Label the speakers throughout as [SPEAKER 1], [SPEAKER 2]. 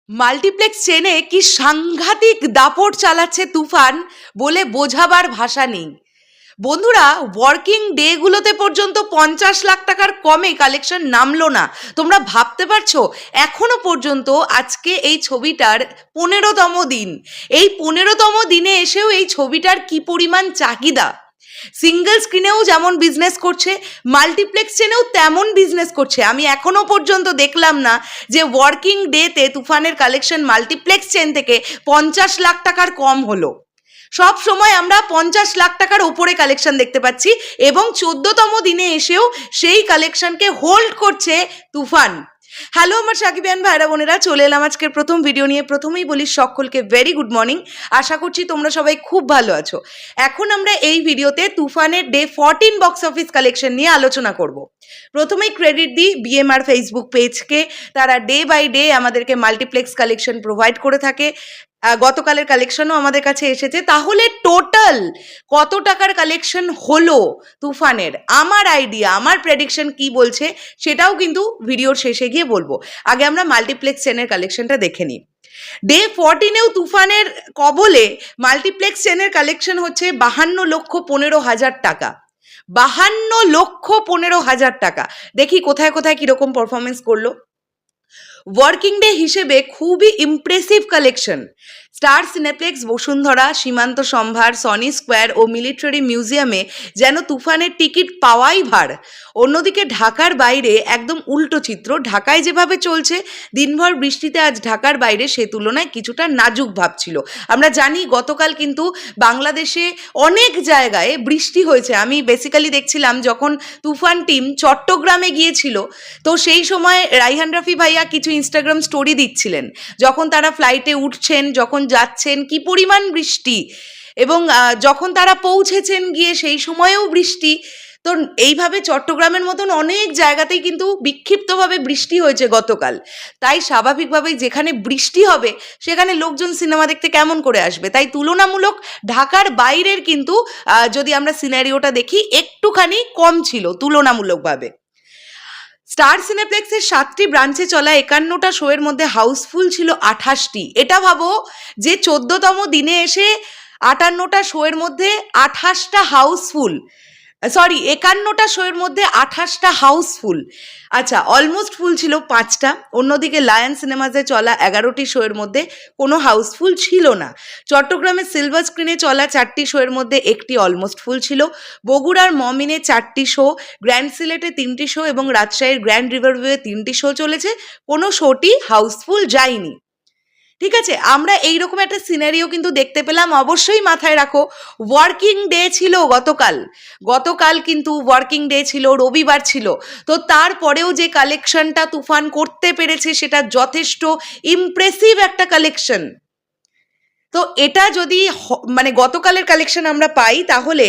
[SPEAKER 1] Multiplex চেনে কি সাংঘাতিক দাপট চালাচ্ছে তুফান বলে বোঝাবার ভাষা নেই। বন্ধুরা, ওয়ার্কিং ডেগুলোতে পর্যন্ত 50 লাখ টাকার কমে কালেকশন নামলো না। তোমরা ভাবতে পারছো? এখনো পর্যন্ত আজকে এই ছবিটার 15তম দিন। এই 15তম দিনে এসেও এই ছবিটার কি পরিমাণ চাহিদা। সিঙ্গেল স্ক্রিনেও যেমন বিজনেস করছে, মাল্টিপ্লেক্স চেনেও তেমন বিজনেস করছে। আমি এখনো পর্যন্ত দেখলাম না যে ওয়ার্কিং ডেতে তুফানের কালেকশন মাল্টিপ্লেক্স চেন থেকে 50 লাখ টাকার কম হলো। সব সময় আমরা 50 লাখ টাকার ওপরে কালেকশন দেখতে পাচ্ছি এবং 14তম দিনে এসেও সেই কালেকশনকে হোল্ড করছে তুফান। হ্যালো আমার সাকিবিয়ান ভাইরা বোনেরা, চলে এলাম আজকের প্রথম ভিডিও নিয়ে। প্রথমেই বলি সকলকে ভেরি গুড মর্নিং। আশা করছি তোমরা সবাই খুব ভালো আছো। এখন আমরা এই ভিডিওতে তুফানের ডে 14 বক্স অফিস কালেকশন নিয়ে আলোচনা করব। প্রথমেই ক্রেডিট দিই বিএমআর ফেসবুক পেজকে। তারা ডে বাই ডে আমাদেরকে মাল্টিপ্লেক্স কালেকশন প্রোভাইড করে থাকে। গতকালের কালেকশনও আমাদের কাছে এসেছে। তাহলে টোটাল কত টাকার কালেকশন হলো তুফানের, আমার আইডিয়া, আমার প্রেডিকশন কি বলছে সেটাও কিন্তু ভিডিওর শেষে গিয়ে বলবো। আগে আমরা মাল্টিপ্লেক্স চেনের কালেকশনটা দেখে নিই। ডে 14এও তুফানের কবলে মাল্টিপ্লেক্স চেনের কালেকশন হচ্ছে 52,15,000 টাকা। 52,15,000 টাকা। দেখি কোথায় কোথায় কিরকম পারফরমেন্স করলো। ওয়ার্কিং ডে হিসেবে খুবই impressive collection. Star cineplex, Bashundhara, সীমান্ত সম্ভার, সনি স্কোয়ার ও মিলিটারি মিউজিয়ামে যেন তুফানের টিকিট পাওয়াই ভার। অন্যদিকে ঢাকার বাইরে একদম উল্টো চিত্র। ঢাকায় যেভাবে চলছে দিনভর বৃষ্টিতে, আজ ঢাকার বাইরে সে তুলনায় কিছুটা নাজুক ভাব ছিল। আমরা জানি গতকাল কিন্তু বাংলাদেশে অনেক জায়গায় বৃষ্টি হয়েছে। আমি বেসিক্যালি দেখছিলাম যখন তুফান টিম চট্টগ্রামে গিয়েছিল, তো সেই সময় রাইহান রাফি ভাইয়া কিছু ইনস্টাগ্রাম স্টোরি দিচ্ছিলেন যখন তারা ফ্লাইটে উঠছেন, যখন যাচ্ছেন, কি পরিমাণ বৃষ্টি, এবং যখন তারা পৌঁছেছেন গিয়ে সেই সময়েও বৃষ্টি। তো এইভাবে চট্টগ্রামের মতন অনেক জায়গাতেই কিন্তু বিক্ষিপ্তভাবে বৃষ্টি হয়েছে গতকাল। তাই স্বাভাবিকভাবেই যেখানে বৃষ্টি হবে সেখানে লোকজন সিনেমা দেখতে কেমন করে আসবে। তাই তুলনামূলক ঢাকার বাইরের কিন্তু যদি আমরা সিনারিওটা দেখি একটুখানি কম ছিল তুলনামূলকভাবে। স্টার সিনেপ্লেক্সের 7টি ব্রাঞ্চে চলা 51টা শোয়ের মধ্যে হাউসফুল ছিল 28টি। এটা ভাবো যে 14তম দিনে এসে 58টা শোয়ের মধ্যে 28টা হাউসফুল, 51টা শোয়ের মধ্যে 28টা হাউসফুল। আচ্ছা, অলমোস্ট ফুল ছিল 5টা। অন্যদিকে লায়ন সিনেমাসে চলা 11টি শোয়ের মধ্যে কোনো হাউসফুল ছিল না। চট্টগ্রামের সিলভার স্ক্রিনে চলা 4টি শোয়ের মধ্যে একটি অলমোস্ট ফুল ছিল। বগুড়ার মমিনে 4টি শো, গ্র্যান্ড সিলেটে 3টি শো এবং রাজশাহীর গ্র্যান্ড রিভারভিউয়ে 3টি শো চলেছে। কোনো শোটি হাউসফুল যায়নি। ঠিক আছে, আমরা এইরকম একটা সিনারিও কিন্তু দেখতে পেলাম। অবশ্যই মাথায় রাখো ওয়ার্কিং ডে ছিল গতকাল কিন্তু ওয়ার্কিং ডে ছিল, রবিবার ছিল। তো তারপরেও যে কালেকশনটা তুফান করতে পেরেছে সেটা যথেষ্ট ইমপ্রেসিভ একটা কালেকশন। তো এটা যদি মানে গতকালের কালেকশন আমরা পাই, তাহলে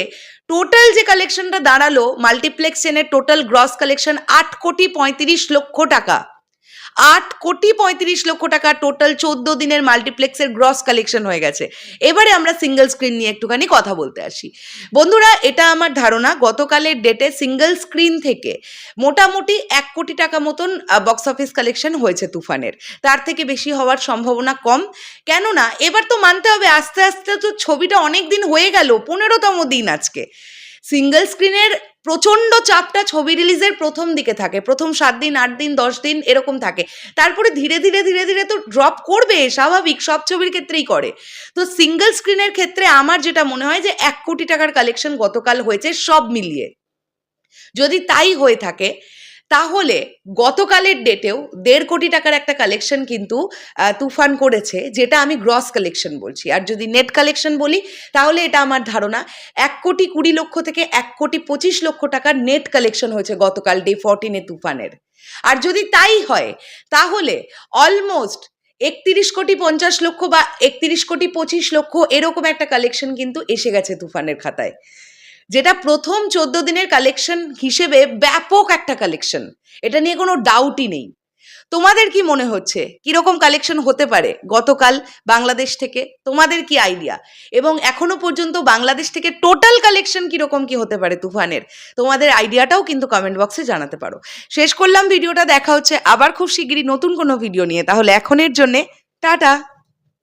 [SPEAKER 1] টোটাল যে কালেকশনটা দাঁড়ালো মাল্টিপ্লেক্স চেনের টোটাল গ্রস কালেকশন 8,35,00,000 টাকা। 8,35,00,000 টাকা টোটাল 14 দিনের মাল্টিপ্লেক্সের গ্রস কালেকশন হয়ে গেছে। এবারে আমরা সিঙ্গেল স্ক্রিন নিয়ে একটুখানি কথা বলতে আসি। বন্ধুরা, এটা আমার ধারণা গতকালের ডেটে সিঙ্গেল স্ক্রিন থেকে মোটামুটি 1 কোটি টাকা মতন বক্স অফিস কালেকশন হয়েছে তুফানের। তার থেকে বেশি হওয়ার সম্ভাবনা কম। কেননা এবার তো মানতে হবে আস্তে আস্তে তো ছবিটা অনেক দিন হয়ে গেল, 15তম দিন আজকে। সিঙ্গেল স্ক্রিনের প্রচণ্ড চাপটা ছবি রিলিজের প্রথম দিকে থাকে, প্রথম 7 দিন, 8 দিন, 10 দিন এরকম থাকে। তারপরে ধীরে ধীরে তো ড্রপ করবে, স্বাভাবিক, সব ছবির ক্ষেত্রেই করে। তো সিঙ্গেল স্ক্রিনের ক্ষেত্রে আমার যেটা মনে হয় যে 1 কোটি টাকার কালেকশন গতকাল হয়েছে সব মিলিয়ে। যদি তাই হয়ে থাকে তাহলে গতকালের ডেটেও 1.5 কোটি টাকার একটা কালেকশন কিন্তু তুফান করেছে, যেটা আমি গ্রস কালেকশন বলছি। আর যদি নেট কালেকশন বলি তাহলে এটা আমার ধারণা 1,20,00,000 থেকে 1,25,00,000 টাকার নেট কালেকশন হয়েছে গতকাল ডে 14-এ তুফানের। আর যদি তাই হয় তাহলে অলমোস্ট 31,50,00,000 বা 31,25,00,000 এরকম একটা কালেকশন কিন্তু এসে গেছে তুফানের খাতায়, যেটা প্রথম 14 দিনের কালেকশন হিসেবে ব্যাপক একটা কালেকশন। এটা নিয়ে কোনো ডাউটই নেই। তোমাদের কি মনে হচ্ছে কিরকম কালেকশন হতে পারে গতকাল বাংলাদেশ থেকে? তোমাদের কি আইডিয়া? এবং এখনো পর্যন্ত বাংলাদেশ থেকে টোটাল কালেকশন কিরকম কি হতে পারে তুফানের? তোমাদের আইডিয়াটাও কিন্তু কমেন্ট বক্সে জানাতে পারো। শেষ করলাম ভিডিওটা। দেখা হচ্ছে আবার খুব শিগগিরই নতুন কোনো ভিডিও নিয়ে। তাহলে এখনের জন্যে টাটা।